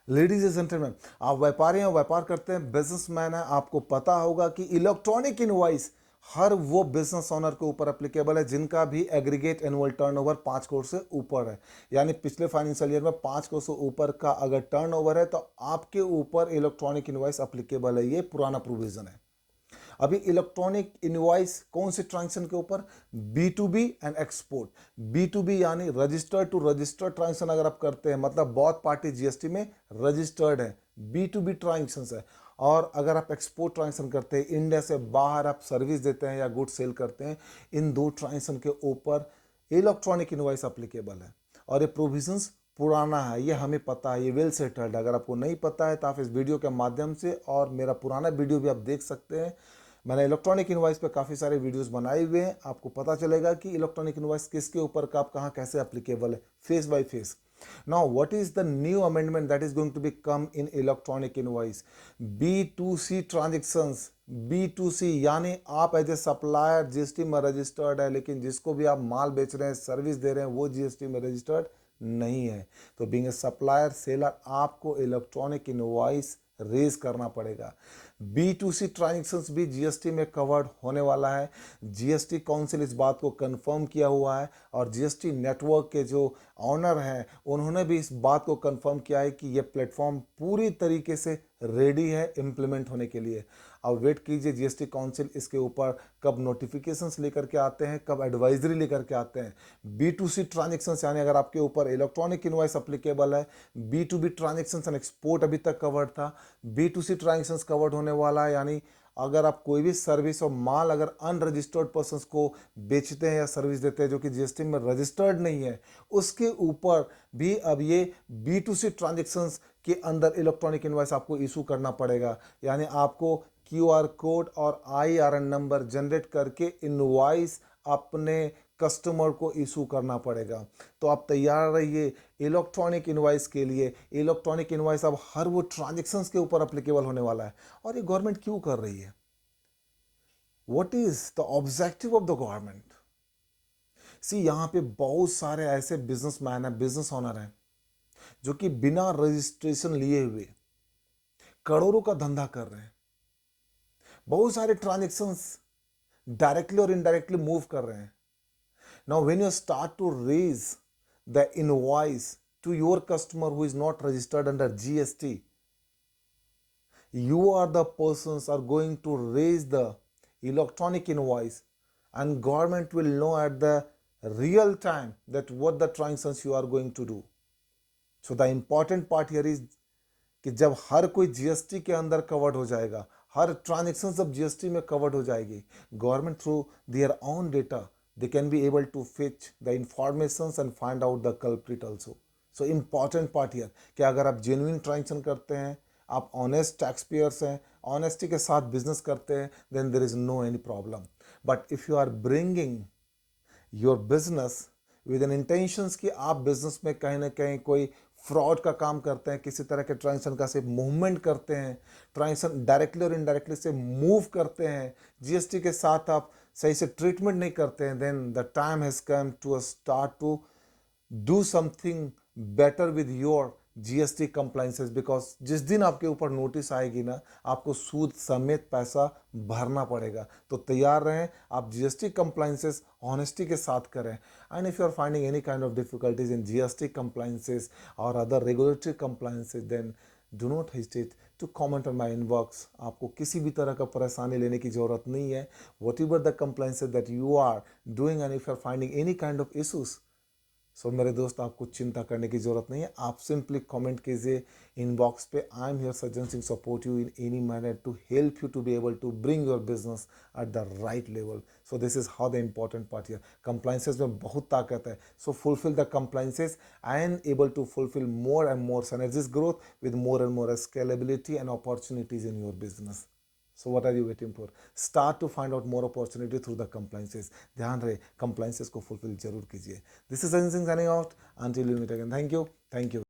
Ladies and gentleman, आप व्यापारी हैं, व्यापार करते हैं, बिजनेसमैन हैं, आपको पता होगा कि इलेक्ट्रॉनिक इनवॉइस हर वो बिजनेस ओनर के ऊपर एप्लीकेबल है जिनका भी एग्रीगेट एनुअल टर्नओवर 5 करोड़ से ऊपर है। यानी पिछले फाइनेंशियल ईयर में 5 करोड़ से ऊपर का अगर टर्नओवर है तो आपके ऊपर इलेक्ट्रॉनिक इनवॉइस एप्लीकेबल है। ये पुराना प्रोविजन है। अभी इलेक्ट्रॉनिक इनवॉइस कौन से ट्रांजेक्शन के ऊपर? B to B and export. B to B यानी रजिस्टर्ड टू रजिस्टर्ड ट्रांजेक्शन अगर आप करते हैं, मतलब बहुत पार्टी जीएसटी में रजिस्टर्ड है, बी टू बी ट्रांजेक्शन है। और अगर आप एक्सपोर्ट ट्रांजेक्शन करते हैं, इंडिया से बाहर आप सर्विस देते हैं या गुड सेल करते हैं, इन दो ट्रांजेक्शन के ऊपर इलेक्ट्रॉनिक इनवॉइस अप्लीकेबल है। और ये प्रोविजंस पुराना है, ये हमें पता है, ये वेल सेटल्ड। अगर आपको नहीं पता है तो आप इस वीडियो के माध्यम से और मेरा पुराना वीडियो भी आप देख सकते हैं। मैंने इलेक्ट्रॉनिक इनवॉइस पे काफ़ी सारे वीडियोस बनाए हुए हैं, आपको पता चलेगा कि इलेक्ट्रॉनिक इनवॉइस किसके ऊपर कब कहाँ कैसे एप्लीकेबल है, phase by phase. Now what is the new amendment that is going to be come in electronic invoice? B2C transactions. B2C यानी आप एज ए सप्लायर जीएसटी में रजिस्टर्ड है, लेकिन जिसको भी आप माल बेच रहे हैं, सर्विस दे रहे हैं, वो जीएसटी में रजिस्टर्ड नहीं है। तो बीइंग ए सप्लायर सेलर आपको इलेक्ट्रॉनिक इनवॉइस रेज करना पड़ेगा। B2C ट्रांजेक्शन्स भी जीएसटी में कवर्ड होने वाला है। जीएसटी काउंसिल इस बात को कंफर्म किया हुआ है और जीएसटी नेटवर्क के जो ऑनर हैं उन्होंने भी इस बात को कंफर्म किया है कि ये प्लेटफॉर्म पूरी तरीके से रेडी है इम्प्लीमेंट होने के लिए। अब वेट कीजिए जीएसटी काउंसिल इसके ऊपर कब नोटिफिकेशंस लेकर के आते हैं, कब एडवाइजरी लेकर के आते हैं। B2C ट्रांजेक्शन्स यानी अगर आपके ऊपर इलेक्ट्रॉनिक इनवॉइस एप्लीकेबल है, B2B ट्रांजेक्शन्स एंड एक्सपोर्ट अभी तक कवर्ड था, B2C ट्रांजेक्शन्स कवर्ड होने वाला है। यानी अगर आप कोई भी सर्विस और माल अगर अनरजिस्टर्ड पर्सनस को बेचते हैं या सर्विस देते हैं जो कि जीएसटी में रजिस्टर्ड नहीं है, उसके ऊपर भी अब ये B2C ट्रांजेक्शन्स के अंदर इलेक्ट्रॉनिक इनवॉइस आपको इशू करना पड़ेगा। यानी आपको क्यूआर कोड और आईआरएन नंबर जनरेट करके इनवॉइस अपने कस्टमर को इशू करना पड़ेगा। तो आप तैयार रहिए इलेक्ट्रॉनिक इनवॉइस के लिए। इलेक्ट्रॉनिक इनवॉइस अब हर वो ट्रांजेक्शन्स के ऊपर एप्लीकेबल होने वाला है। और ये गवर्नमेंट क्यों कर रही है? What is the objective of the government? See, यहां पे बहुत सारे ऐसे बिजनेसमैन है, बिजनेस ओनर हैं जो कि बिना रजिस्ट्रेशन लिए हुए करोड़ों का धंधा कर रहे हैं। बहुत सारे ट्रांजेक्शन्स डायरेक्टली और इनडायरेक्टली मूव कर रहे हैं। Now, when you start to raise the invoice to your customer who is not registered under GST, you are the persons are going to raise the electronic invoice, and government will know at the real time that what the transactions you are going to do. So the important part here is कि जब हर कोई GST के अंदर covered हो जाएगा, हर transaction जब GST में कवर्ड हो जाएगी, government through their own data they can be able to fetch the informations and find out the culprit also. So important part here कि अगर आप जेन्युइन ट्रांजेक्शन करते हैं, आप ऑनेस्ट टैक्स पेयर्स हैं, ऑनेस्टी के साथ बिजनेस करते हैं, then there is no any problem. But if you are bringing your business with an intentions कि आप बिजनेस में कहीं ना कहीं कोई फ्रॉड का काम करते हैं, किसी तरह के ट्रांजेक्शन का सिर्फ मूवमेंट करते हैं, ट्रांजेक्शन डायरेक्टली और इनडायरेक्टली से मूव करते हैं, जीएसटी के साथ आप सही से ट्रीटमेंट नहीं करते हैं, then the time has come to start to do something better with your GST compliances. Because जिस दिन आपके ऊपर नोटिस आएगी ना, आपको सूद समेत पैसा भरना पड़ेगा। तो तैयार रहें, आप जीएसटी कंप्लाइंसेस ऑनेस्टी के साथ करें। And if you are finding any kind of difficulties in GST compliances और other regulatory compliances, then do not hesitate to comment on my inbox. आपको किसी भी तरह का परेशानी लेने की जरूरत नहीं है। Whatever the compliances that you are doing and if you are finding any kind of issues, so मेरे दोस्त आपको चिंता करने की जरूरत नहीं है। आप सिंपली कमेंट कीजिए इनबॉक्स पे। आई am here Sajjan Singh, support you in any manner to help you to be able to bring your business at the right level. So this is how the important part here. Compliances में बहुत ताकत है। So fulfil the compliances and able to fulfil more and more synergies growth with more and more scalability and opportunities in your business. So what are you waiting for? Start to find out more opportunity through the compliances. ध्यान रहे compliances को fulfill जरूर कीजिए। This is Sanjay Singh signing out. Until you meet again. Thank you. Thank you.